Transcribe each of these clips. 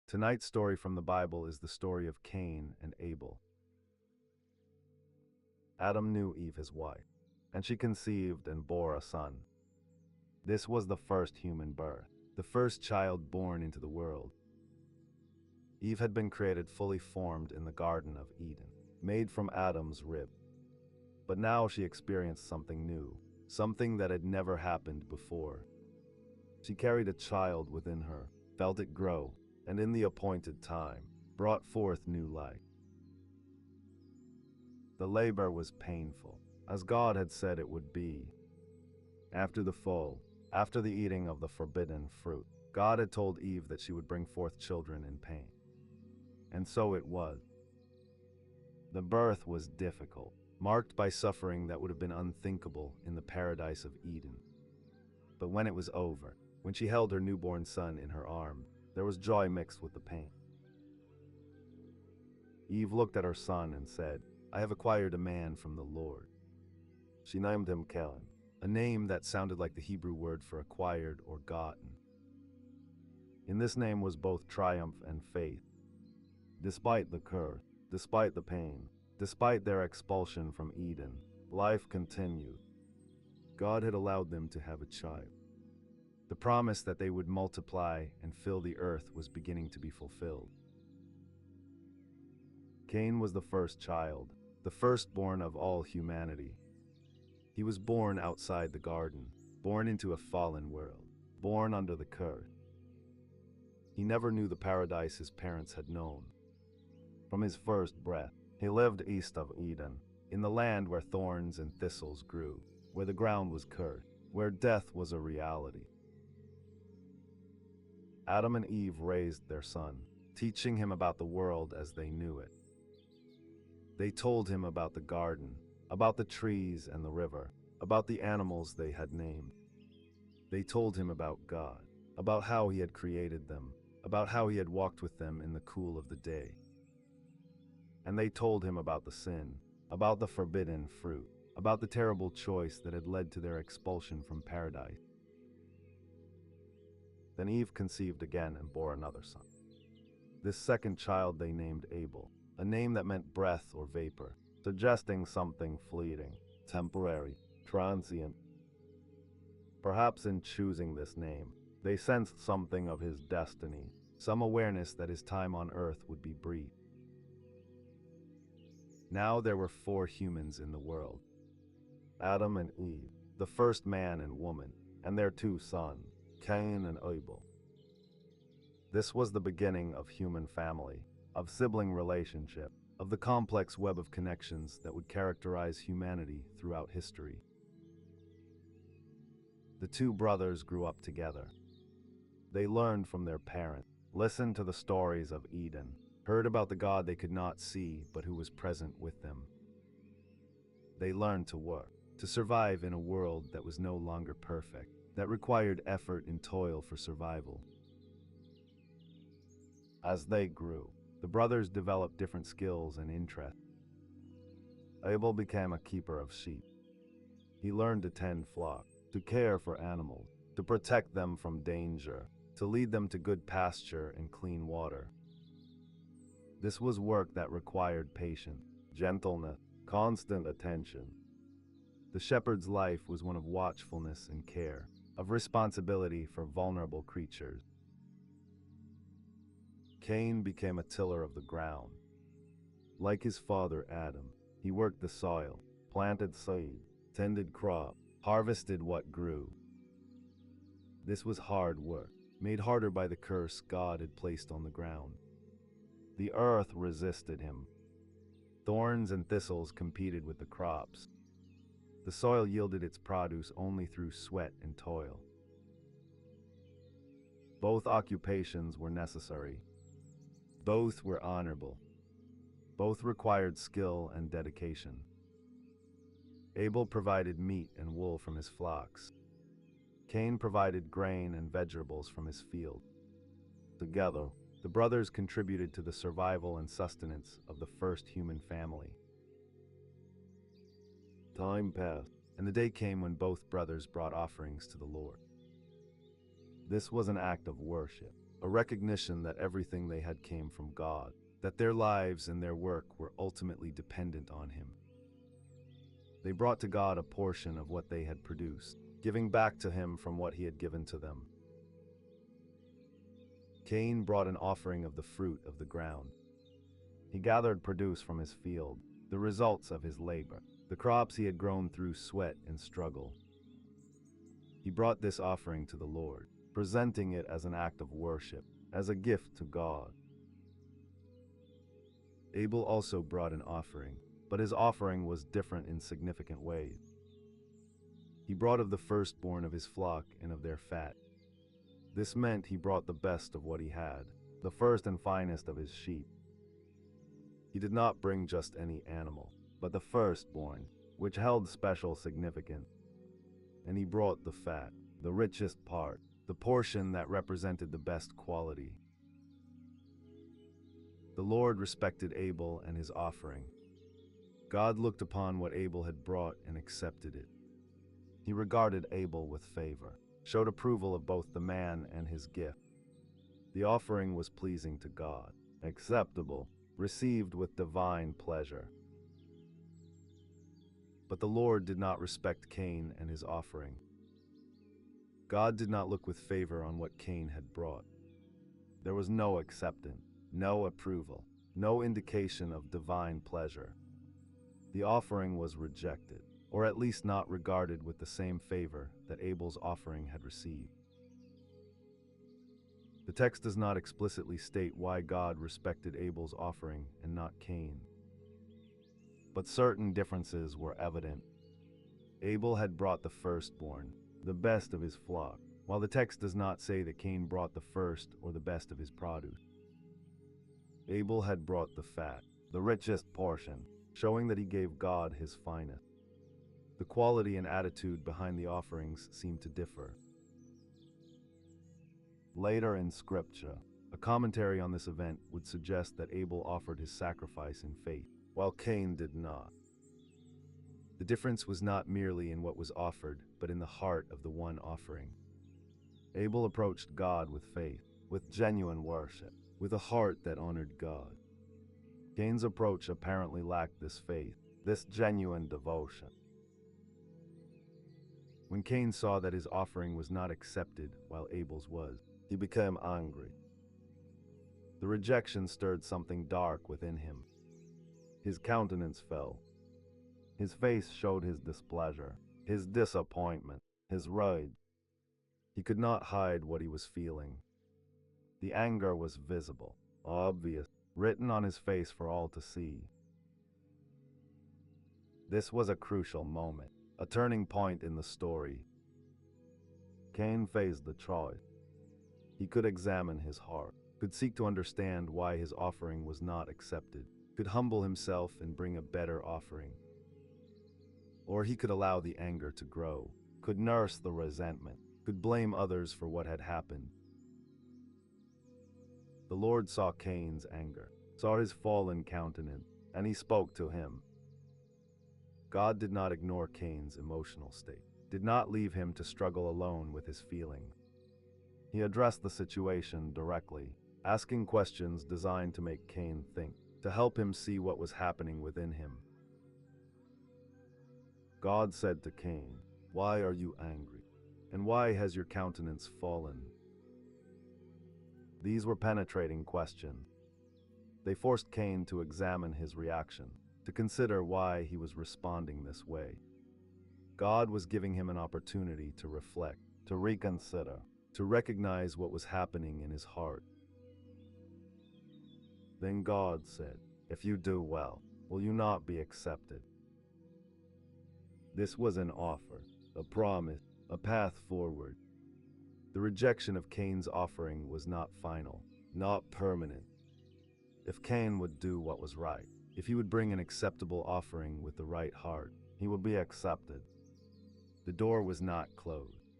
Tonight's story from the Bible is the story of Cain and Abel. Adam knew Eve his wife, and she conceived and bore a son. This was the first human birth, the first child born into the world. Eve had been created fully formed in the Garden of Eden, made from Adam's rib. But now she experienced something new, something that had never happened before. She carried a child within her, felt it grow, and in the appointed time, brought forth new life. The labor was painful, as God had said it would be. After the fall, after the eating of the forbidden fruit, God had told Eve that she would bring forth children in pain. And so it was. The birth was difficult, marked by suffering that would have been unthinkable in the paradise of Eden. But when it was over, when she held her newborn son in her arms, there was joy mixed with the pain. Eve looked at her son and said, "I have acquired a man from the Lord." She named him Cain, a name that sounded like the Hebrew word for acquired or gotten. In this name was both triumph and faith. Despite the curse, despite the pain, despite their expulsion from Eden, life continued. God had allowed them to have a child. The promise that they would multiply and fill the earth was beginning to be fulfilled. Cain was the first child, the firstborn of all humanity. He was born outside the garden, born into a fallen world, born under the curse. He never knew the paradise his parents had known. From his first breath, he lived east of Eden, in the land where thorns and thistles grew, where the ground was cursed, where death was a reality. Adam and Eve raised their son, teaching him about the world as they knew it. They told him about the garden, about the trees and the river, about the animals they had named. They told him about God, about how he had created them, about how he had walked with them in the cool of the day. And they told him about the sin, about the forbidden fruit, about the terrible choice that had led to their expulsion from paradise. Then Eve conceived again and bore another son. This second child they named Abel, a name that meant breath or vapor, suggesting something fleeting, temporary, transient. Perhaps in choosing this name, they sensed something of his destiny, some awareness that his time on earth would be brief. Now there were 4 humans in the world: Adam and Eve, the first man and woman, and their 2 sons, Cain and Abel. This was the beginning of human family, of sibling relationship, of the complex web of connections that would characterize humanity throughout history. The 2 brothers grew up together. They learned from their parents, listened to the stories of Eden, heard about the God they could not see but who was present with them. They learned to work, to survive in a world that was no longer perfect, that required effort and toil for survival. As they grew, the brothers developed different skills and interests. Abel became a keeper of sheep. He learned to tend flocks, to care for animals, to protect them from danger, to lead them to good pasture and clean water. This was work that required patience, gentleness, constant attention. The shepherd's life was one of watchfulness and care, of responsibility for vulnerable creatures. Cain became a tiller of the ground. Like his father Adam, he worked the soil, planted seed, tended crops, harvested what grew. This was hard work, made harder by the curse God had placed on the ground. The earth resisted him. Thorns and thistles competed with the crops. The soil yielded its produce only through sweat and toil. Both occupations were necessary. Both were honorable. Both required skill and dedication. Abel provided meat and wool from his flocks. Cain provided grain and vegetables from his field. Together, the brothers contributed to the survival and sustenance of the first human family. Time passed, and the day came when both brothers brought offerings to the Lord. This was an act of worship, a recognition that everything they had came from God, that their lives and their work were ultimately dependent on Him. They brought to God a portion of what they had produced, giving back to Him from what He had given to them. Cain brought an offering of the fruit of the ground. He gathered produce from his field, the results of his labor, the crops he had grown through sweat and struggle. He brought this offering to the Lord, presenting it as an act of worship, as a gift to God. Abel also brought an offering, but his offering was different in significant ways. He brought of the firstborn of his flock and of their fat. This meant he brought the best of what he had, the first and finest of his sheep. He did not bring just any animal, but the firstborn, which held special significance. And he brought the fat, the richest part, the portion that represented the best quality. The Lord respected Abel and his offering. God looked upon what Abel had brought and accepted it. He regarded Abel with favor, showed approval of both the man and his gift. The offering was pleasing to God, acceptable, received with divine pleasure. But the Lord did not respect Cain and his offering. God did not look with favor on what Cain had brought. There was no acceptance, no approval, no indication of divine pleasure. The offering was rejected, or at least not regarded with the same favor that Abel's offering had received. The text does not explicitly state why God respected Abel's offering and not Cain. But certain differences were evident. Abel had brought the firstborn, the best of his flock, while the text does not say that Cain brought the first or the best of his produce. Abel had brought the fat, the richest portion, showing that he gave God his finest. The quality and attitude behind the offerings seemed to differ. Later in Scripture, a commentary on this event would suggest that Abel offered his sacrifice in faith, while Cain did not. The difference was not merely in what was offered, but in the heart of the one offering. Abel approached God with faith, with genuine worship, with a heart that honored God. Cain's approach apparently lacked this faith, this genuine devotion. When Cain saw that his offering was not accepted while Abel's was, he became angry. The rejection stirred something dark within him. His countenance fell. His face showed his displeasure, his disappointment, his rage. He could not hide what he was feeling. The anger was visible, obvious, written on his face for all to see. This was a crucial moment, a turning point in the story. Cain faced the choice. He could examine his heart, could seek to understand why his offering was not accepted, could humble himself and bring a better offering. Or he could allow the anger to grow, could nurse the resentment, could blame others for what had happened. The Lord saw Cain's anger, saw his fallen countenance, and he spoke to him. God did not ignore Cain's emotional state, did not leave him to struggle alone with his feelings. He addressed the situation directly, asking questions designed to make Cain think, to help him see what was happening within him. God said to Cain, "Why are you angry? And why has your countenance fallen?" These were penetrating questions. They forced Cain to examine his reaction, to consider why he was responding this way. God was giving him an opportunity to reflect, to reconsider, to recognize what was happening in his heart. Then God said, "If you do well, will you not be accepted?" This was an offer, a promise, a path forward. The rejection of Cain's offering was not final, not permanent. If Cain would do what was right, if he would bring an acceptable offering with the right heart, he would be accepted. The door was not closed.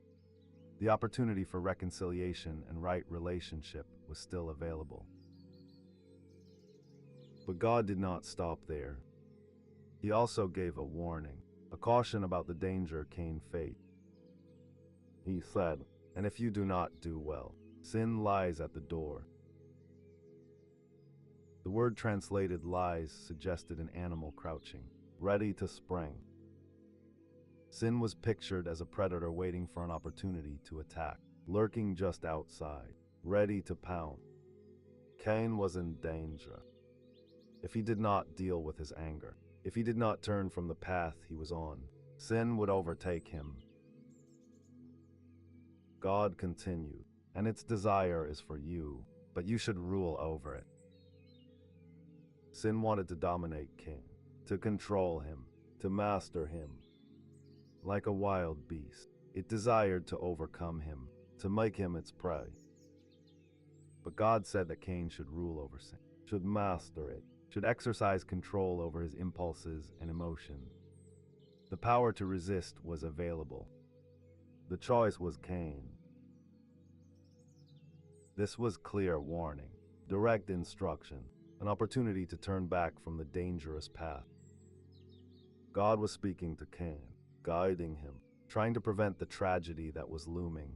The opportunity for reconciliation and right relationship was still available. But God did not stop there. He also gave a warning, a caution about the danger Cain faced. He said, "And if you do not do well, Sin lies at the door. The word translated lies suggested an animal crouching, ready to spring. Sin was pictured as a predator waiting for an opportunity to attack, lurking just outside, ready to pounce. Cain was in danger. If he did not deal with his anger, if he did not turn from the path he was on, sin would overtake him. God continued, and its desire is for you, but you should rule over it. Sin wanted to dominate Cain, to control him, to master him. Like a wild beast, it desired to overcome him, to make him its prey. But God said that Cain should rule over sin, should master it, should exercise control over his impulses and emotions. The power to resist was available. The choice was Cain. This was clear warning, direct instruction, an opportunity to turn back from the dangerous path. God was speaking to Cain, guiding him, trying to prevent the tragedy that was looming.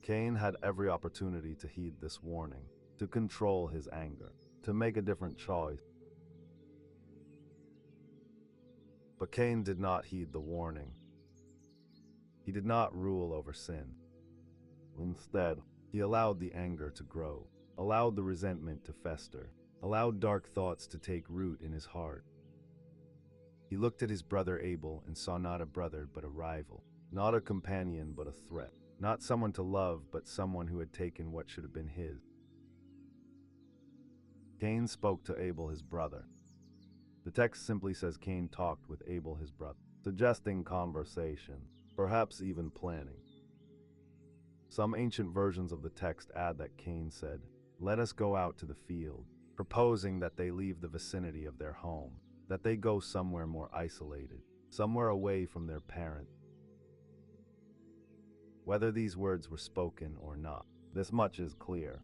Cain had every opportunity to heed this warning, to control his anger, to make a different choice. But Cain did not heed the warning. He did not rule over sin. Instead, he allowed the anger to grow, allowed the resentment to fester, allowed dark thoughts to take root in his heart. He looked at his brother Abel and saw not a brother but a rival, not a companion but a threat, not someone to love but someone who had taken what should have been his. Cain spoke to Abel his brother. The text simply says Cain talked with Abel his brother, suggesting conversation, perhaps even planning. Some ancient versions of the text add that Cain said, "Let us go out to the field," proposing that they leave the vicinity of their home, that they go somewhere more isolated, somewhere away from their parent. Whether these words were spoken or not, this much is clear.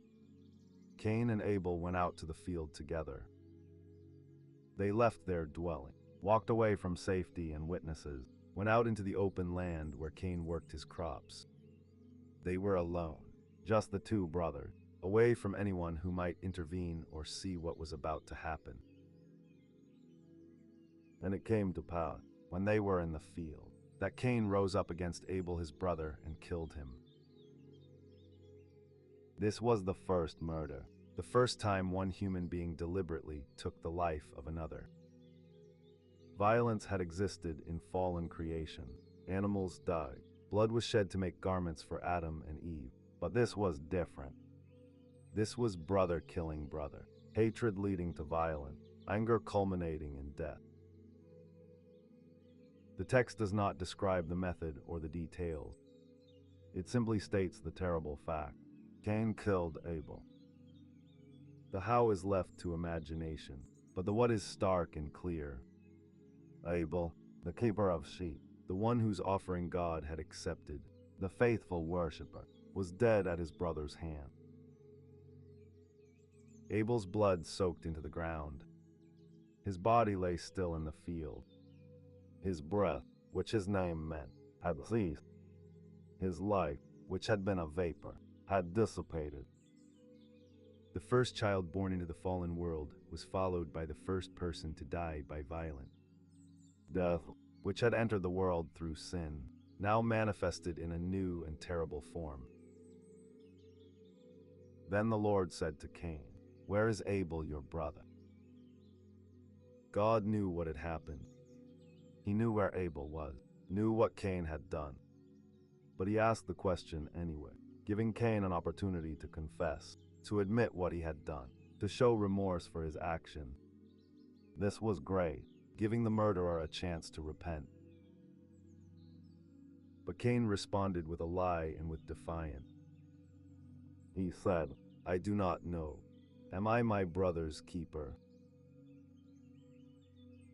Cain and Abel went out to the field together. They left their dwelling, walked away from safety and witnesses, went out into the open land where Cain worked his crops. They were alone, just the two brothers, away from anyone who might intervene or see what was about to happen. And it came to pass, when they were in the field, that Cain rose up against Abel his brother and killed him. This was the first murder, the first time one human being deliberately took the life of another. Violence had existed in fallen creation. Animals died. Blood was shed to make garments for Adam and Eve. But this was different. This was brother killing brother, hatred leading to violence, anger culminating in death. The text does not describe the method or the details. It simply states the terrible fact. Cain killed Abel. The how is left to imagination, but the what is stark and clear. Abel, the keeper of sheep, the one whose offering God had accepted, the faithful worshiper, was dead at his brother's hand. Abel's blood soaked into the ground. His body lay still in the field. His breath, which his name meant, had ceased. His life, which had been a vapor, had dissipated. The first child born into the fallen world was followed by the first person to die by violence. Death, which had entered the world through sin, now manifested in a new and terrible form. Then the Lord said to Cain, "Where is Abel your brother?" God knew what had happened. He knew where Abel was, knew what Cain had done. But he asked the question anyway, giving Cain an opportunity to confess, to admit what he had done, to show remorse for his action. This was great, giving the murderer a chance to repent. But Cain responded with a lie and with defiance. He said, "I do not know. Am I my brother's keeper?"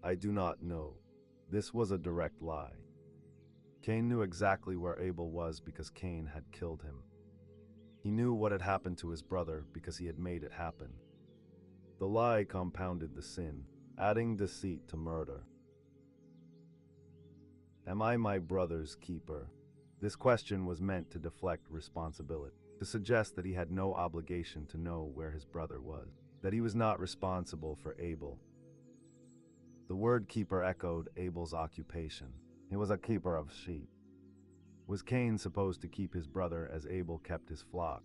I do not know. This was a direct lie. Cain knew exactly where Abel was because Cain had killed him. He knew what had happened to his brother because he had made it happen. The lie compounded the sin, adding deceit to murder. Am I my brother's keeper? This question was meant to deflect responsibility, to suggest that he had no obligation to know where his brother was, that he was not responsible for Abel. The word keeper echoed Abel's occupation. He was a keeper of sheep. Was Cain supposed to keep his brother as Abel kept his flock?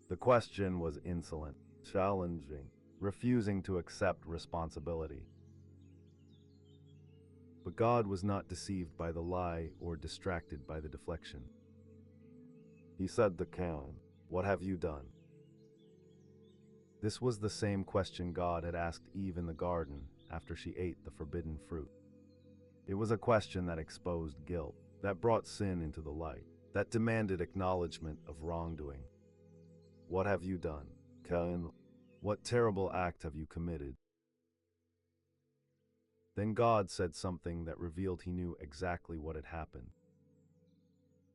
The question was insolent, challenging, refusing to accept responsibility. But God was not deceived by the lie or distracted by the deflection. He said to Cain, "What have you done?" This was the same question God had asked Eve in the garden after she ate the forbidden fruit. It was a question that exposed guilt, that brought sin into the light, that demanded acknowledgement of wrongdoing. "What have you done, Cain? What terrible act have you committed?" Then God said something that revealed he knew exactly what had happened.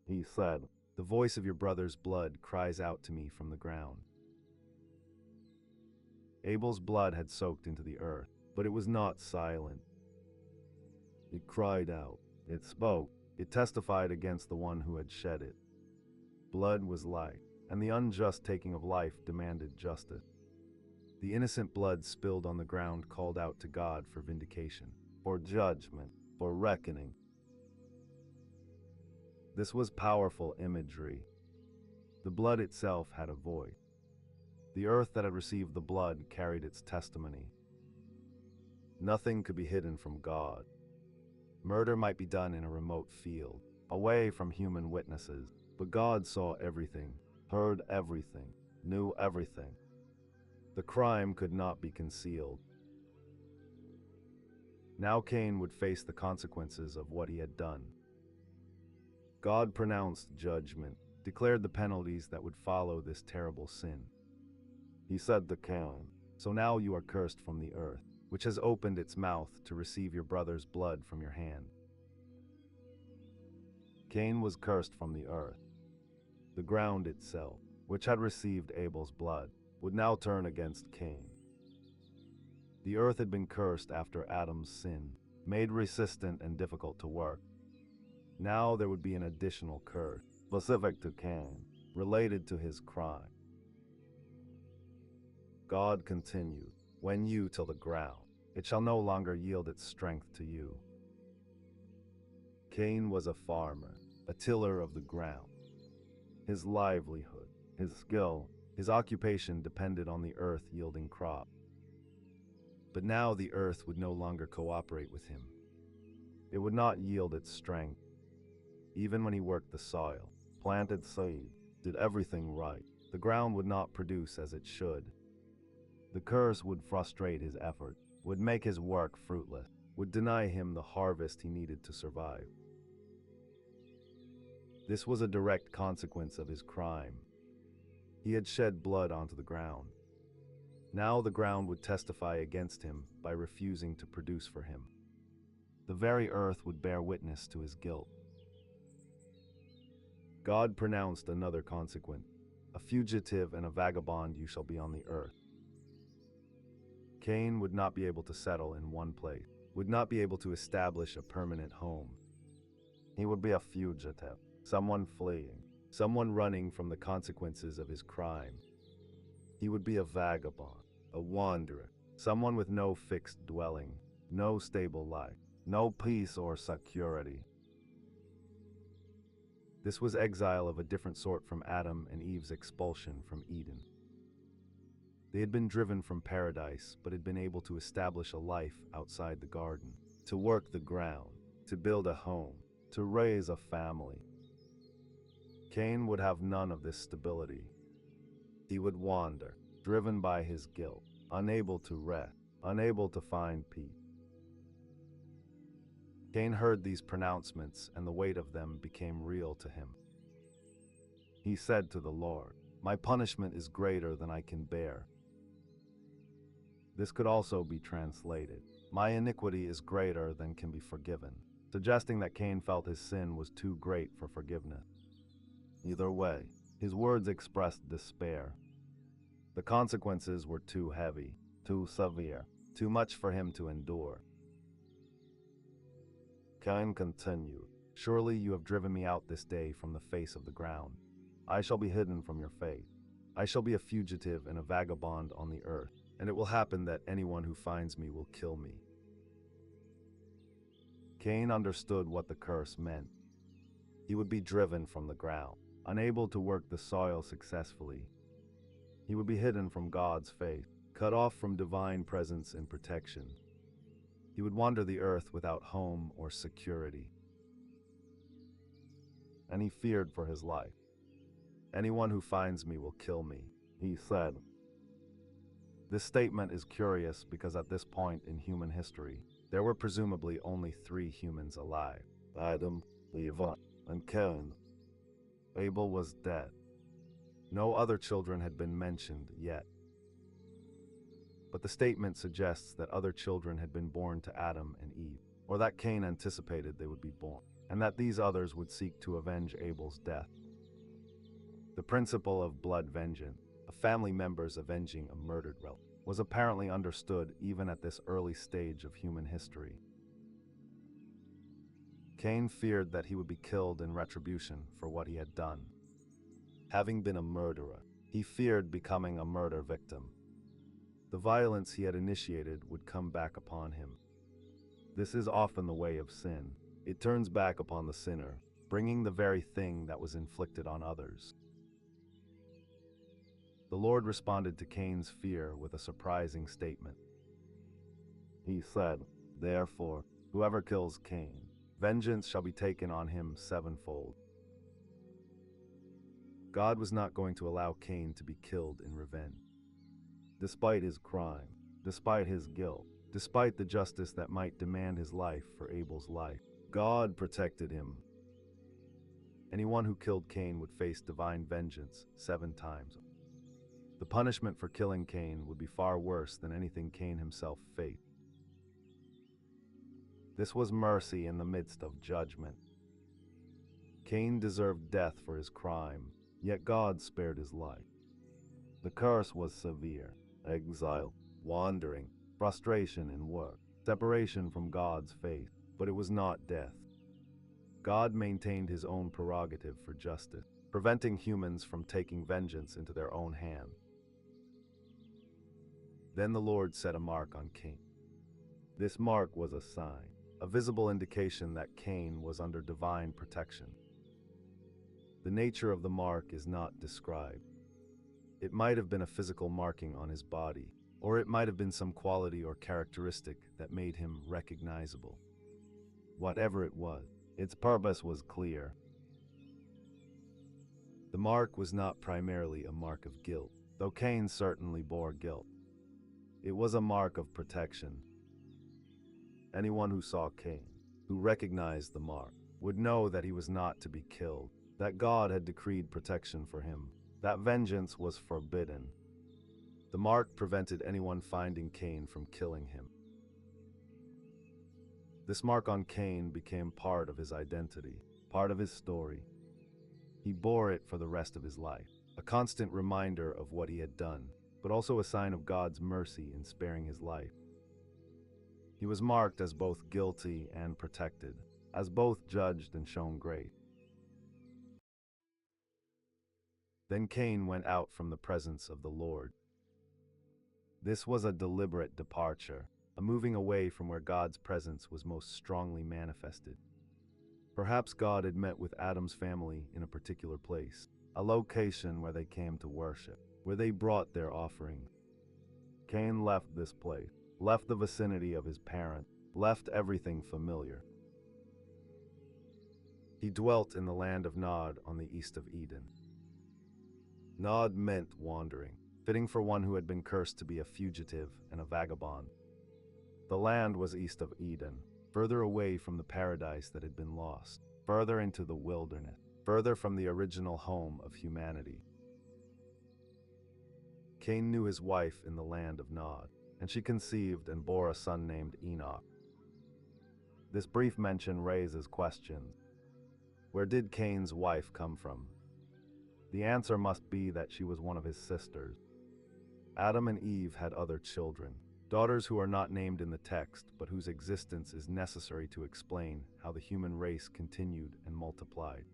He said, "The voice of your brother's blood cries out to me from the ground." Abel's blood had soaked into the earth, but it was not silent. It cried out, it spoke, it testified against the one who had shed it. Blood was life, and the unjust taking of life demanded justice. The innocent blood spilled on the ground called out to God for vindication, for judgment, for reckoning. This was powerful imagery. The blood itself had a voice. The earth that had received the blood carried its testimony. Nothing could be hidden from God. Murder might be done in a remote field, away from human witnesses, but God saw everything, heard everything, knew everything. The crime could not be concealed. Now Cain would face the consequences of what he had done. God pronounced judgment, declared the penalties that would follow this terrible sin. He said to Cain, "So now you are cursed from the earth, which has opened its mouth to receive your brother's blood from your hand." Cain was cursed from the earth. The ground itself, which had received Abel's blood, would now turn against Cain. The earth had been cursed after Adam's sin, made resistant and difficult to work. Now there would be an additional curse, specific to Cain, related to his crime. God continued, "When you till the ground, it shall no longer yield its strength to you." Cain was a farmer, a tiller of the ground. His livelihood, his skill, his occupation depended on the earth yielding crop. But now the earth would no longer cooperate with him. It would not yield its strength. Even when he worked the soil, planted seed, did everything right, the ground would not produce as it should. The curse would frustrate his effort, would make his work fruitless, would deny him the harvest he needed to survive. This was a direct consequence of his crime. He had shed blood onto the ground. Now the ground would testify against him by refusing to produce for him. The very earth would bear witness to his guilt. God pronounced another consequence. "A fugitive and a vagabond you shall be on the earth." Cain would not be able to settle in one place, would not be able to establish a permanent home. He would be a fugitive, someone fleeing, someone running from the consequences of his crime. He would be a vagabond, a wanderer, someone with no fixed dwelling, no stable life, no peace or security. This was exile of a different sort from Adam and Eve's expulsion from Eden. They had been driven from paradise, but had been able to establish a life outside the garden, to work the ground, to build a home, to raise a family. Cain would have none of this stability. He would wander, driven by his guilt, unable to rest, unable to find peace. Cain heard these pronouncements, and the weight of them became real to him. He said to the Lord, "My punishment is greater than I can bear." This could also be translated, "My iniquity is greater than can be forgiven," suggesting that Cain felt his sin was too great for forgiveness. Either way, his words expressed despair. The consequences were too heavy, too severe, too much for him to endure. Cain continued, "Surely you have driven me out this day from the face of the ground. I shall be hidden from your face. I shall be a fugitive and a vagabond on the earth, and it will happen that anyone who finds me will kill me. Cain understood what the curse meant. He would be driven from the ground, unable to work the soil successfully. He would be hidden from God's face, cut off from divine presence and protection. He would wander the earth without home or security. And he feared for his life. Anyone who finds me will kill me, he said. This statement is curious because at this point in human history, there were presumably only 3 humans alive: Adam, Levi, and Cain. Abel was dead. No other children had been mentioned yet. But the statement suggests that other children had been born to Adam and Eve, or that Cain anticipated they would be born, and that these others would seek to avenge Abel's death. The principle of blood vengeance, of family members avenging a murdered relative, was apparently understood even at this early stage of human history. Cain feared that he would be killed in retribution for what he had done. Having been a murderer, he feared becoming a murder victim. The violence he had initiated would come back upon him. This is often the way of sin. It turns back upon the sinner, bringing the very thing that was inflicted on others. The Lord responded to Cain's fear with a surprising statement. He said, "Therefore, whoever kills Cain, vengeance shall be taken on him 7-fold." God was not going to allow Cain to be killed in revenge. Despite his crime, despite his guilt, despite the justice that might demand his life for Abel's life, God protected him. Anyone who killed Cain would face divine vengeance 7 times. The punishment for killing Cain would be far worse than anything Cain himself faced. This was mercy in the midst of judgment. Cain deserved death for his crime, yet God spared his life. The curse was severe: exile, wandering, frustration in work, separation from God's faith, but it was not death. God maintained his own prerogative for justice, preventing humans from taking vengeance into their own hands. Then the Lord set a mark on Cain. This mark was a sign, a visible indication that Cain was under divine protection. The nature of the mark is not described. It might have been a physical marking on his body, or it might have been some quality or characteristic that made him recognizable. Whatever it was, its purpose was clear. The mark was not primarily a mark of guilt, though Cain certainly bore guilt. It was a mark of protection. Anyone who saw Cain, who recognized the mark, would know that he was not to be killed, that God had decreed protection for him, that vengeance was forbidden. The mark prevented anyone finding Cain from killing him. This mark on Cain became part of his identity, part of his story. He bore it for the rest of his life, a constant reminder of what he had done, but also a sign of God's mercy in sparing his life. He was marked as both guilty and protected, as both judged and shown grace. Then Cain went out from the presence of the Lord. This was a deliberate departure, a moving away from where God's presence was most strongly manifested. Perhaps God had met with Adam's family in a particular place, a location where they came to worship, where they brought their offerings. Cain left this place, left the vicinity of his parents, left everything familiar. He dwelt in the land of Nod on the east of Eden. Nod meant wandering, fitting for one who had been cursed to be a fugitive and a vagabond. The land was east of Eden, further away from the paradise that had been lost, further into the wilderness, further from the original home of humanity. Cain knew his wife in the land of Nod, and she conceived and bore a son named Enoch. This brief mention raises questions. Where did Cain's wife come from? The answer must be that she was one of his sisters. Adam and Eve had other children, daughters who are not named in the text, but whose existence is necessary to explain how the human race continued and multiplied.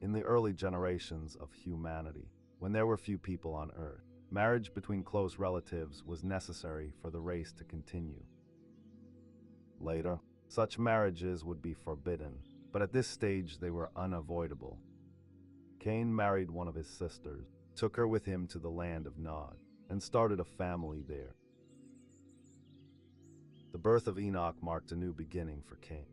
In the early generations of humanity, when there were few people on Earth, marriage between close relatives was necessary for the race to continue. Later, such marriages would be forbidden, but at this stage they were unavoidable. Cain married one of his sisters, took her with him to the land of Nod, and started a family there. The birth of Enoch marked a new beginning for Cain.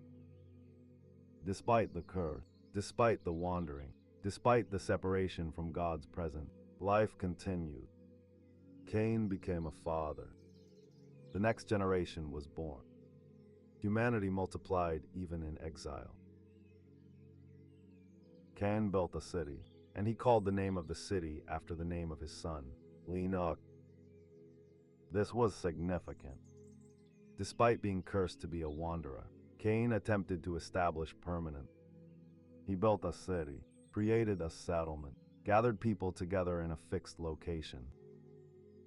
Despite the curse, despite the wandering, despite the separation from God's presence, life continued. Cain became a father. The next generation was born. Humanity multiplied even in exile. Cain built a city, and he called the name of the city after the name of his son, Enoch. This was significant. Despite being cursed to be a wanderer, Cain attempted to establish permanence. He built a city, created a settlement, gathered people together in a fixed location.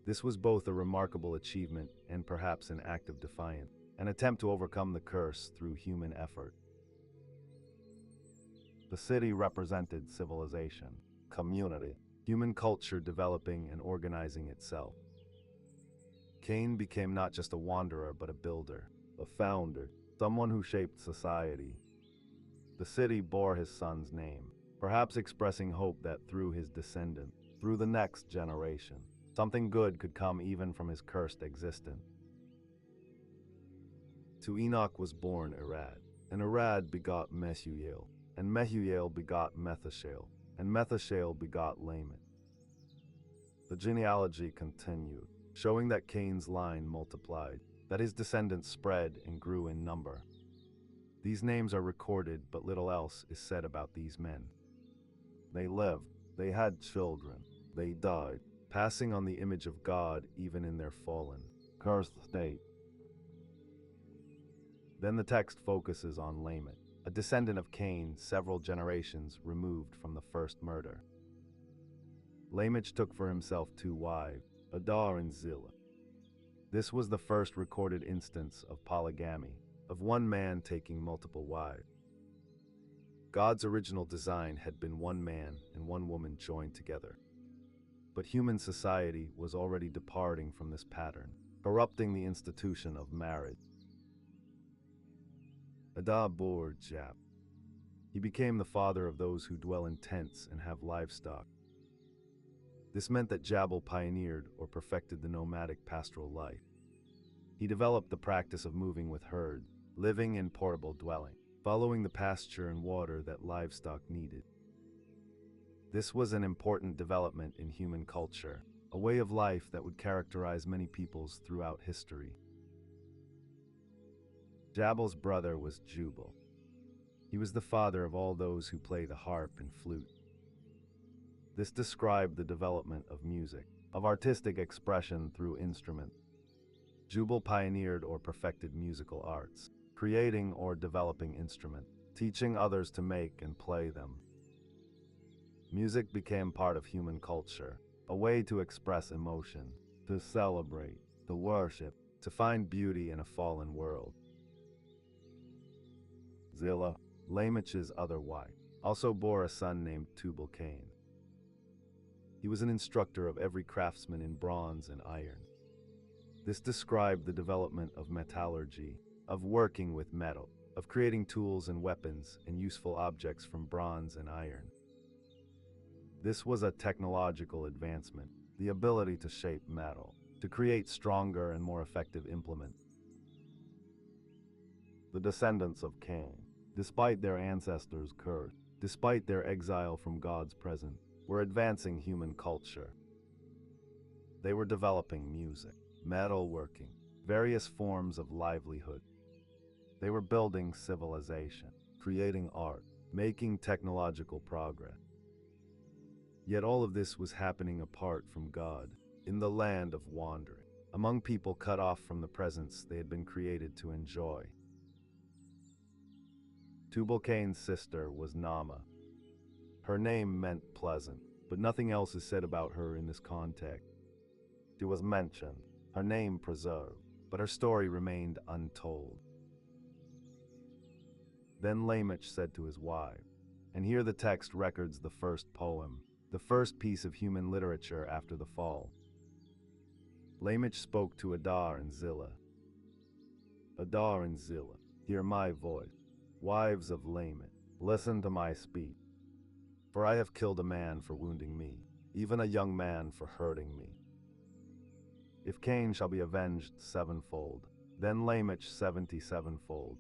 This was both a remarkable achievement and perhaps an act of defiance, an attempt to overcome the curse through human effort. The city represented civilization, community, human culture developing and organizing itself. Cain became not just a wanderer but a builder, a founder, someone who shaped society. The city bore his son's name, perhaps expressing hope that through his descendant, through the next generation, something good could come even from his cursed existence. To Enoch was born Irad, and Irad begot Mehujael, and Mehujael begot Methushael, and Methushael begot Lamech. The genealogy continued, showing that Cain's line multiplied, that his descendants spread and grew in number. These names are recorded, but little else is said about these men. They lived, they had children, they died, passing on the image of God even in their fallen, cursed state. Then the text focuses on Lamech, a descendant of Cain several generations removed from the first murder. Lamech took for himself 2 wives, Adah and Zillah. This was the first recorded instance of polygamy, of one man taking multiple wives. God's original design had been one man and one woman joined together. But human society was already departing from this pattern, corrupting the institution of marriage. Adah bore Jab. He became the father of those who dwell in tents and have livestock. This meant that Jabal pioneered or perfected the nomadic pastoral life. He developed the practice of moving with herds, living in portable dwelling, following the pasture and water that livestock needed. This was an important development in human culture, a way of life that would characterize many peoples throughout history. Jabal's brother was Jubal. He was the father of all those who play the harp and flute. This described the development of music, of artistic expression through instruments. Jubal pioneered or perfected musical arts, creating or developing instruments, teaching others to make and play them. Music became part of human culture, a way to express emotion, to celebrate, to worship, to find beauty in a fallen world. Zillah, Lamech's other wife, also bore a son named Tubal-Cain. He was an instructor of every craftsman in bronze and iron. This described the development of metallurgy, of working with metal, of creating tools and weapons and useful objects from bronze and iron. This was a technological advancement, the ability to shape metal, to create stronger and more effective implements. The descendants of Cain, despite their ancestors' curse, despite their exile from God's presence, were advancing human culture. They were developing music, metalworking, various forms of livelihood. They were building civilization, creating art, making technological progress. Yet all of this was happening apart from God, in the land of wandering, among people cut off from the presence they had been created to enjoy. Tubal-Cain's sister was Naamah. Her name meant pleasant, but nothing else is said about her in this context. She was mentioned, her name preserved, but her story remained untold. Then Lamech said to his wife, And here the text records the first poem, the first piece of human literature after the fall. Lamech spoke to Adar and Zillah. Adar and Zillah, hear my voice. Wives of Lamech, listen to my speech. For I have killed a man for wounding me, even a young man for hurting me. If Cain shall be avenged sevenfold, then Lamech 77-fold.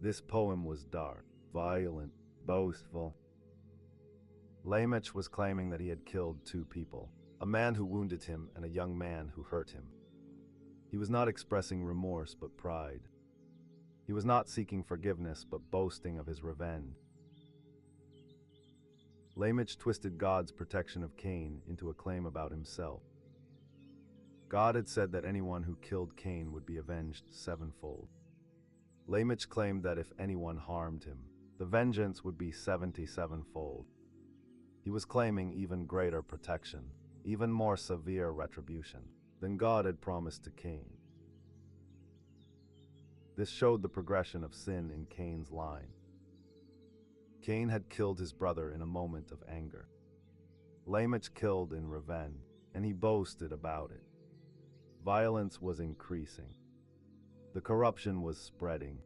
This poem was dark, violent, boastful. Lamech was claiming that he had killed two people, a man who wounded him and a young man who hurt him. He was not expressing remorse but pride. He was not seeking forgiveness but boasting of his revenge. Lamech twisted God's protection of Cain into a claim about himself. God had said that anyone who killed Cain would be avenged sevenfold. Lamech claimed that if anyone harmed him, the vengeance would be 77-fold. He was claiming even greater protection, even more severe retribution than God had promised to Cain. This showed the progression of sin in Cain's line. Cain had killed his brother in a moment of anger. Lamech killed in revenge, and he boasted about it. Violence was increasing. The corruption was spreading.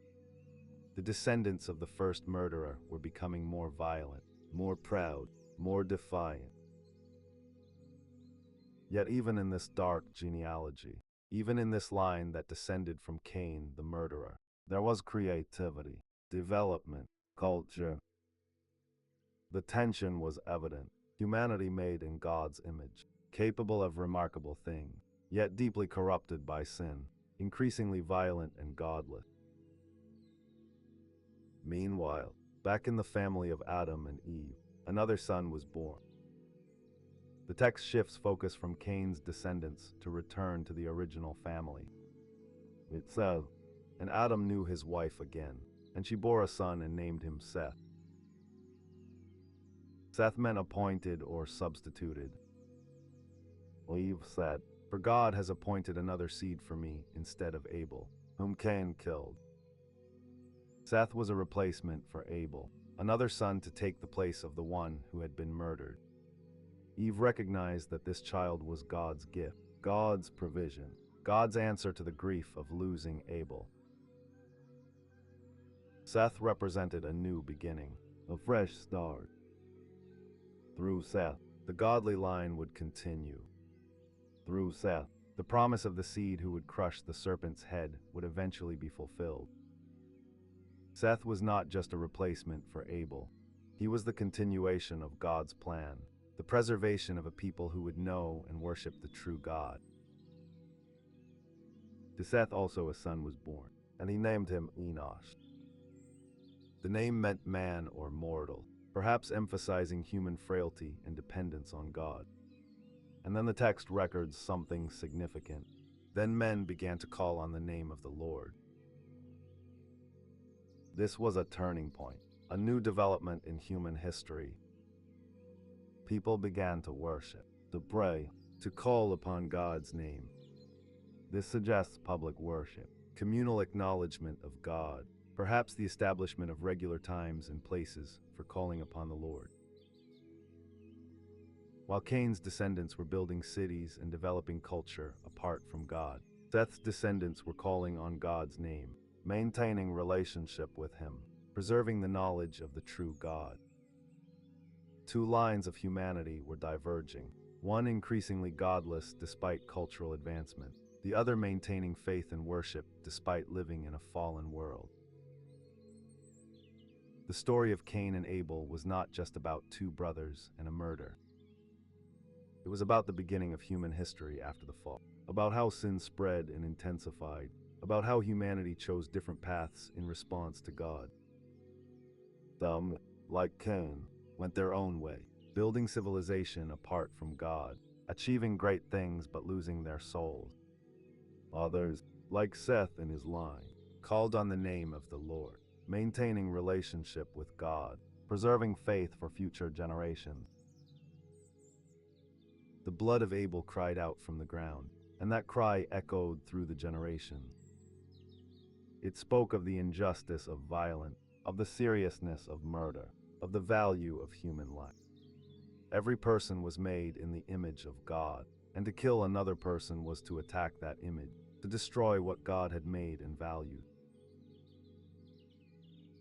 The descendants of the first murderer were becoming more violent, more proud, more defiant. Yet even in this dark genealogy, even in this line that descended from Cain, the murderer, there was creativity, development, culture. The tension was evident. Humanity made in God's image, capable of remarkable things, yet deeply corrupted by sin, increasingly violent and godless. Meanwhile, back in the family of Adam and Eve, another son was born. The text shifts focus from Cain's descendants to return to the original family. It says, "And Adam knew his wife again, and she bore a son and named him Seth." Seth meant appointed or substituted. Eve said, "For God has appointed another seed for me instead of Abel, whom Cain killed." Seth was a replacement for Abel, another son to take the place of the one who had been murdered. Eve recognized that this child was God's gift, God's provision, God's answer to the grief of losing Abel. Seth represented a new beginning, a fresh start. Through Seth, the godly line would continue. Through Seth, the promise of the seed who would crush the serpent's head would eventually be fulfilled. Seth was not just a replacement for Abel. He was the continuation of God's plan, the preservation of a people who would know and worship the true God. To Seth also a son was born, and he named him Enosh. The name meant man or mortal, perhaps emphasizing human frailty and dependence on God. And then the text records something significant. Then men began to call on the name of the Lord. This was a turning point, a new development in human history. People began to worship, to pray, to call upon God's name. This suggests public worship, communal acknowledgement of God, perhaps the establishment of regular times and places for calling upon the Lord. While Cain's descendants were building cities and developing culture apart from God, Seth's descendants were calling on God's name, maintaining relationship with him, preserving the knowledge of the true God. Two lines of humanity were diverging, one increasingly godless despite cultural advancement, the other maintaining faith and worship despite living in a fallen world. The story of Cain and Abel was not just about two brothers and a murder. It was about the beginning of human history after the fall, about how sin spread and intensified, about how humanity chose different paths in response to God. Some, like Cain, went their own way, building civilization apart from God, achieving great things but losing their souls. Others, like Seth and his line, called on the name of the Lord, maintaining relationship with God, preserving faith for future generations. The blood of Abel cried out from the ground, and that cry echoed through the generations. It spoke of the injustice of violent, of the seriousness of murder, of the value of human life. Every person was made in the image of God, and to kill another person was to attack that image, to destroy what God had made and valued.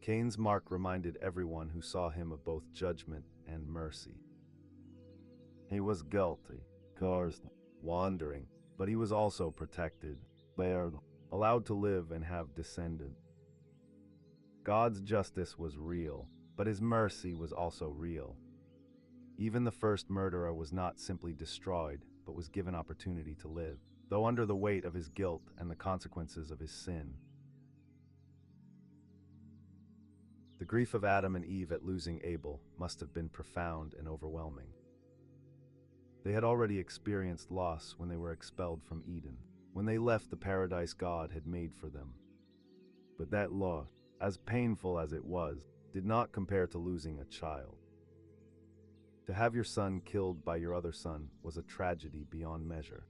Cain's mark reminded everyone who saw him of both judgment and mercy. He was guilty, cursed, wandering, but he was also protected, spared, allowed to live and have descendants. God's justice was real, but his mercy was also real. Even the first murderer was not simply destroyed, but was given opportunity to live, though under the weight of his guilt and the consequences of his sin. The grief of Adam and Eve at losing Abel must have been profound and overwhelming. They had already experienced loss when they were expelled from Eden, when they left the paradise God had made for them. But that loss, as painful as it was, did not compare to losing a child. To have your son killed by your other son was a tragedy beyond measure.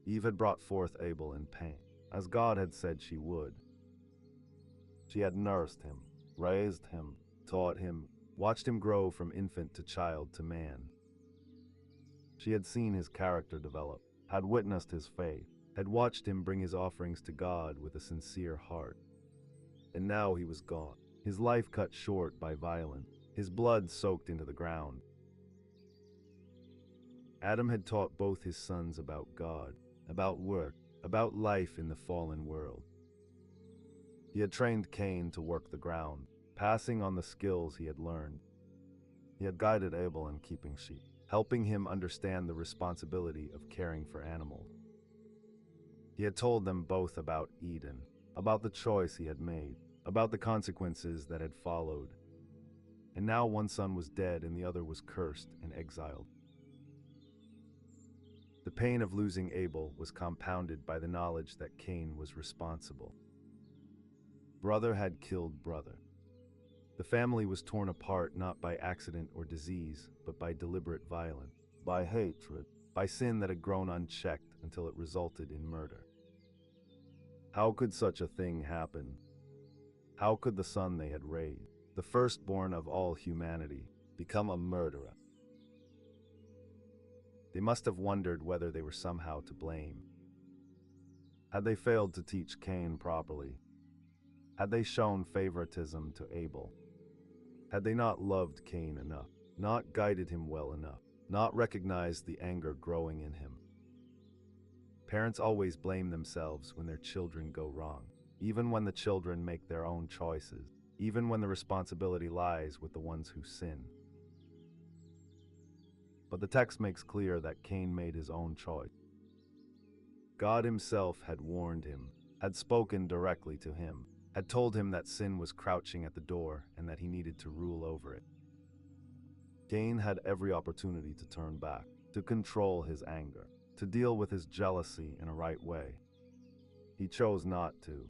Eve had brought forth Abel in pain, as God had said she would. She had nursed him, raised him, taught him, watched him grow from infant to child to man. She had seen his character develop, had witnessed his faith, had watched him bring his offerings to God with a sincere heart. And now he was gone, his life cut short by violence, his blood soaked into the ground. Adam had taught both his sons about God, about work, about life in the fallen world. He had trained Cain to work the ground, passing on the skills he had learned. He had guided Abel in keeping sheep, helping him understand the responsibility of caring for animals. He had told them both about Eden, about the choice he had made, about the consequences that had followed. And now one son was dead and the other was cursed and exiled. The pain of losing Abel was compounded by the knowledge that Cain was responsible. Brother had killed brother. The family was torn apart not by accident or disease, but by deliberate violence, by hatred, by sin that had grown unchecked until it resulted in murder. How could such a thing happen? How could the son they had raised, the firstborn of all humanity, become a murderer? They must have wondered whether they were somehow to blame. Had they failed to teach Cain properly? Had they shown favoritism to Abel? Had they not loved Cain enough, not guided him well enough, not recognized the anger growing in him? Parents always blame themselves when their children go wrong, even when the children make their own choices, even when the responsibility lies with the ones who sin. But the text makes clear that Cain made his own choice. God himself had warned him, had spoken directly to him, had told him that sin was crouching at the door and that he needed to rule over it. Cain had every opportunity to turn back, to control his anger, to deal with his jealousy in a right way. He chose not to.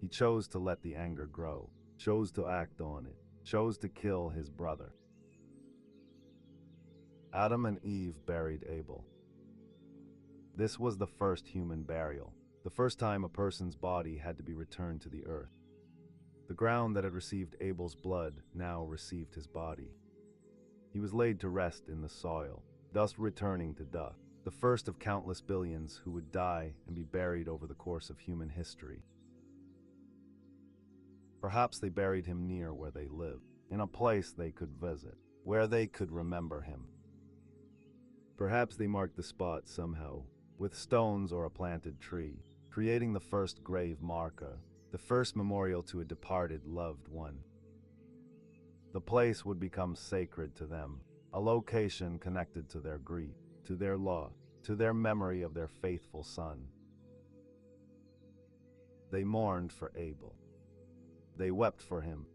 He chose to let the anger grow, chose to act on it, chose to kill his brother. Adam and Eve buried Abel. This was the first human burial, the first time a person's body had to be returned to the earth. The ground that had received Abel's blood now received his body. He was laid to rest in the soil, thus returning to dust, the first of countless billions who would die and be buried over the course of human history. Perhaps they buried him near where they lived, in a place they could visit, where they could remember him. Perhaps they marked the spot somehow, with stones or a planted tree, creating the first grave marker, the first memorial to a departed loved one. The place would become sacred to them, a location connected to their grief, to their loss, to their memory of their faithful son. They mourned for Abel. They wept for him.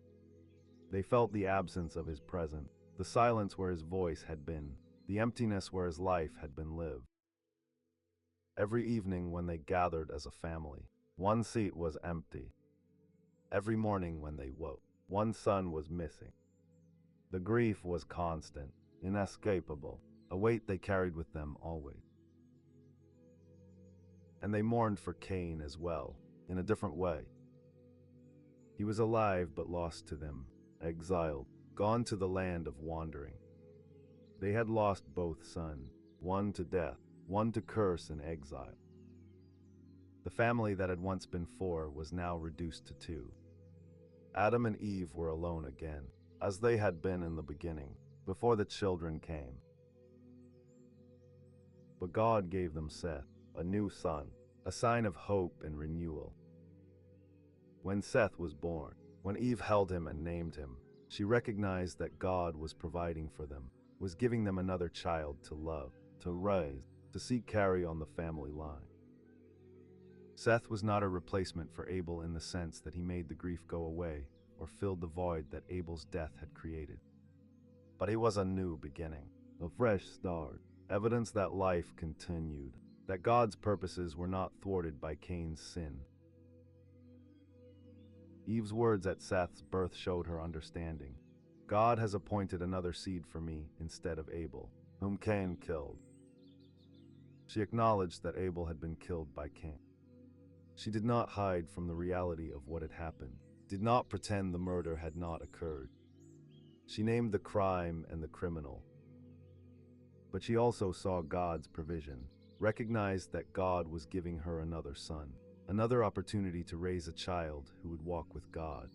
They felt the absence of his presence, the silence where his voice had been, the emptiness where his life had been lived. Every evening when they gathered as a family, one seat was empty. Every morning when they woke, one son was missing. The grief was constant, inescapable, a weight they carried with them always. And they mourned for Cain as well, in a different way. He was alive but lost to them, exiled, gone to the land of wandering. They had lost both sons, one to death, one to curse and exile. The family that had once been four was now reduced to two. Adam and Eve were alone again, as they had been in the beginning, before the children came. But God gave them Seth, a new son, a sign of hope and renewal. When Seth was born, when Eve held him and named him, she recognized that God was providing for them, was giving them another child to love, to raise, to see carry on the family line. Seth was not a replacement for Abel in the sense that he made the grief go away or filled the void that Abel's death had created. But he was a new beginning, a fresh start, evidence that life continued, that God's purposes were not thwarted by Cain's sin. Eve's words at Seth's birth showed her understanding. God has appointed another seed for me instead of Abel, whom Cain killed. She acknowledged that Abel had been killed by Cain. She did not hide from the reality of what had happened, did not pretend the murder had not occurred. She named the crime and the criminal. But she also saw God's provision, recognized that God was giving her another son, another opportunity to raise a child who would walk with God.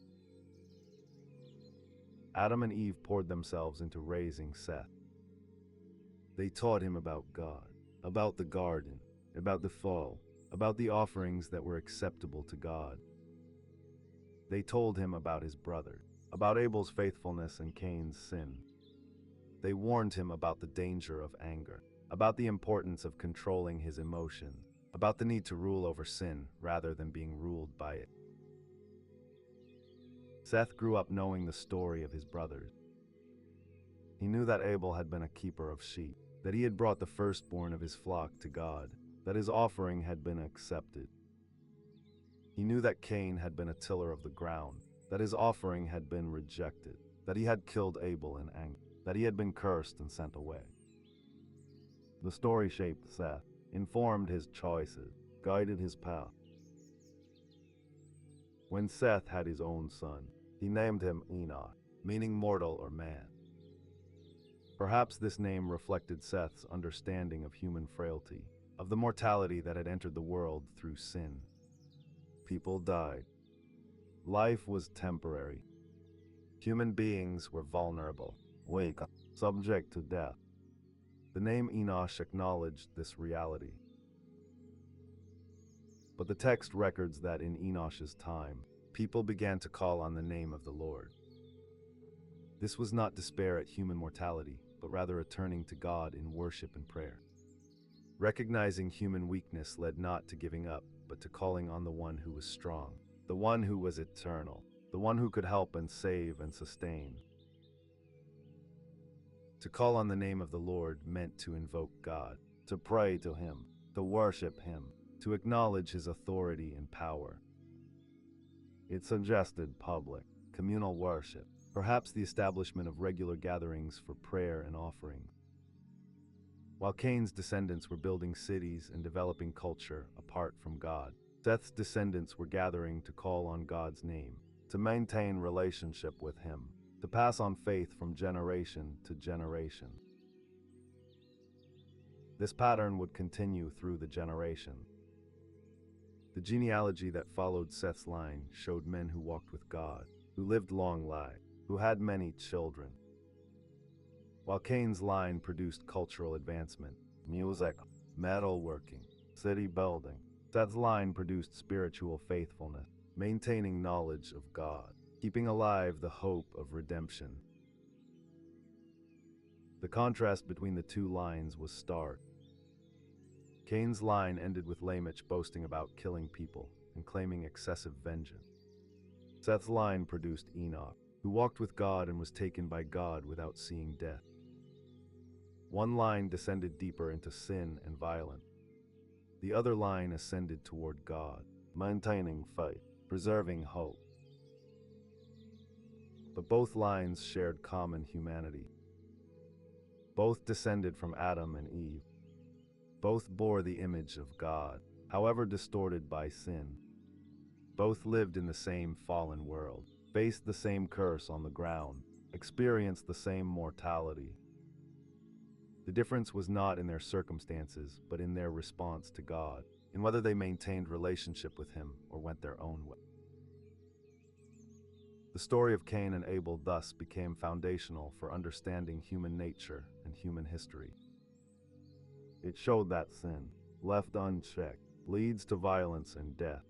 Adam and Eve poured themselves into raising Seth. They taught him about God, about the garden, about the fall, about the offerings that were acceptable to God. They told him about his brother, about Abel's faithfulness and Cain's sin. They warned him about the danger of anger, about the importance of controlling his emotions, about the need to rule over sin rather than being ruled by it. Seth grew up knowing the story of his brothers. He knew that Abel had been a keeper of sheep, that he had brought the firstborn of his flock to God, that his offering had been accepted. He knew that Cain had been a tiller of the ground, that his offering had been rejected, that he had killed Abel in anger, that he had been cursed and sent away. The story shaped Seth, informed his choices, guided his path. When Seth had his own son, he named him Enoch, meaning mortal or man. Perhaps this name reflected Seth's understanding of human frailty, of the mortality that had entered the world through sin. People died. Life was temporary. Human beings were vulnerable, weak, subject to death. The name Enoch acknowledged this reality. But the text records that in Enoch's time, people began to call on the name of the Lord. This was not despair at human mortality, but rather a turning to God in worship and prayer. Recognizing human weakness led not to giving up, but to calling on the one who was strong, the one who was eternal, the one who could help and save and sustain. To call on the name of the Lord meant to invoke God, to pray to Him, to worship Him, to acknowledge His authority and power. It suggested public, communal worship, perhaps the establishment of regular gatherings for prayer and offering. While Cain's descendants were building cities and developing culture apart from God, Seth's descendants were gathering to call on God's name, to maintain relationship with Him, to pass on faith from generation to generation. This pattern would continue through the generations. The genealogy that followed Seth's line showed men who walked with God, who lived long lives, who had many children. While Cain's line produced cultural advancement, music, metalworking, city building, Seth's line produced spiritual faithfulness, maintaining knowledge of God, keeping alive the hope of redemption. The contrast between the two lines was stark. Cain's line ended with Lamech boasting about killing people and claiming excessive vengeance. Seth's line produced Enoch, who walked with God and was taken by God without seeing death. One line descended deeper into sin and violence. The other line ascended toward God, maintaining faith, preserving hope. But both lines shared common humanity. Both descended from Adam and Eve. Both bore the image of God, however distorted by sin. Both lived in the same fallen world, faced the same curse on the ground, experienced the same mortality. The difference was not in their circumstances, but in their response to God, in whether they maintained relationship with Him or went their own way. The story of Cain and Abel thus became foundational for understanding human nature and human history. It showed that sin, left unchecked, leads to violence and death.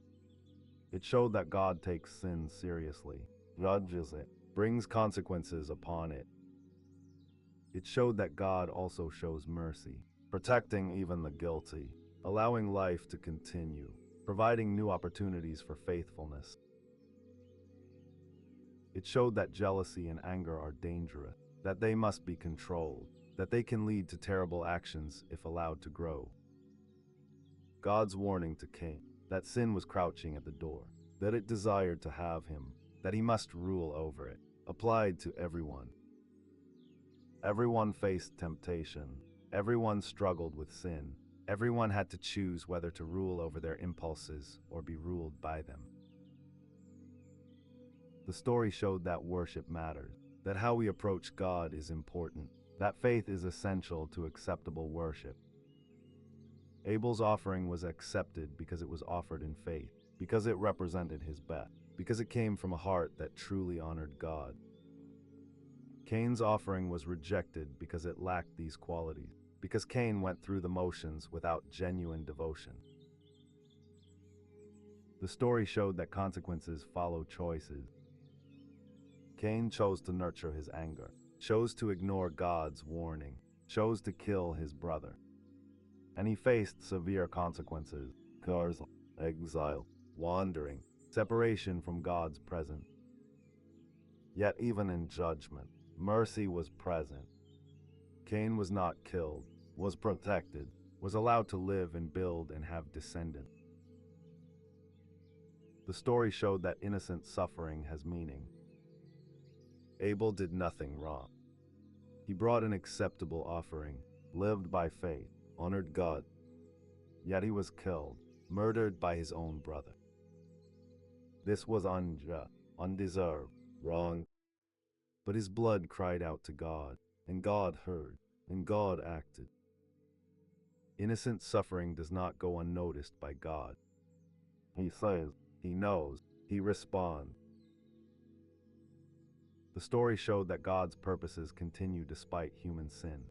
It showed that God takes sin seriously, judges it, brings consequences upon it. It showed that God also shows mercy, protecting even the guilty, allowing life to continue, providing new opportunities for faithfulness. It showed that jealousy and anger are dangerous, that they must be controlled, that they can lead to terrible actions if allowed to grow. God's warning to Cain, that sin was crouching at the door, that it desired to have him, that he must rule over it, applied to everyone. Everyone faced temptation, everyone struggled with sin, everyone had to choose whether to rule over their impulses or be ruled by them. The story showed that worship matters, that how we approach God is important, that faith is essential to acceptable worship. Abel's offering was accepted because it was offered in faith, because it represented his best, because it came from a heart that truly honored God. Cain's offering was rejected because it lacked these qualities, because Cain went through the motions without genuine devotion. The story showed that consequences follow choices. Cain chose to nurture his anger, chose to ignore God's warning, chose to kill his brother. And he faced severe consequences: curse, exile, wandering, separation from God's presence. Yet even in judgment, mercy was present. Cain was not killed, was protected, was allowed to live and build and have descendants. The story showed that innocent suffering has meaning. Abel did nothing wrong. He brought an acceptable offering, lived by faith, honored God. Yet he was killed, murdered by his own brother. This was unjust, undeserved, wrong. But his blood cried out to God, and God heard, and God acted. Innocent suffering does not go unnoticed by God. He says, He knows, He responds. The story showed that God's purposes continue despite human sin.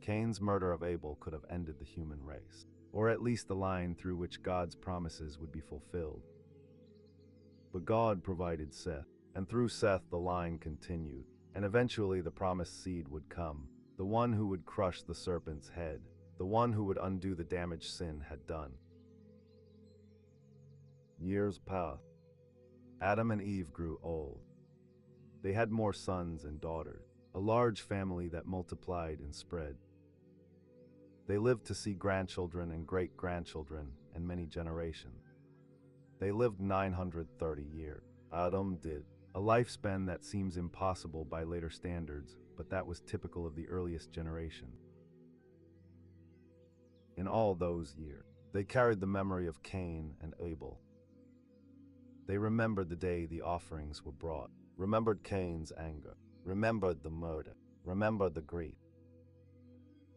Cain's murder of Abel could have ended the human race, or at least the line through which God's promises would be fulfilled. But God provided Seth, and through Seth the line continued, and eventually the promised seed would come, the one who would crush the serpent's head, the one who would undo the damage sin had done. Years passed. Adam and Eve grew old. They had more sons and daughters, a large family that multiplied and spread. They lived to see grandchildren and great-grandchildren and many generations. They lived 930 years. Adam did. A lifespan that seems impossible by later standards, but that was typical of the earliest generation. In all those years, they carried the memory of Cain and Abel. They remembered the day the offerings were brought, remembered Cain's anger, remembered the murder, remembered the grief.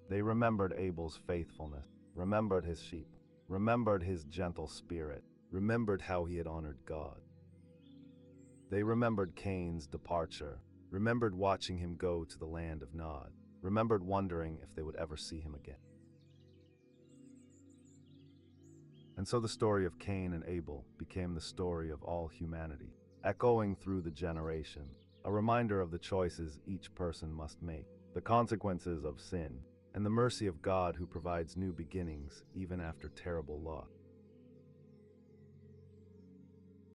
They remembered Abel's faithfulness, remembered his sheep, remembered his gentle spirit, remembered how he had honored God. They remembered Cain's departure, remembered watching him go to the land of Nod, remembered wondering if they would ever see him again. And so the story of Cain and Abel became the story of all humanity, echoing through the generations, a reminder of the choices each person must make, the consequences of sin, and the mercy of God who provides new beginnings even after terrible loss.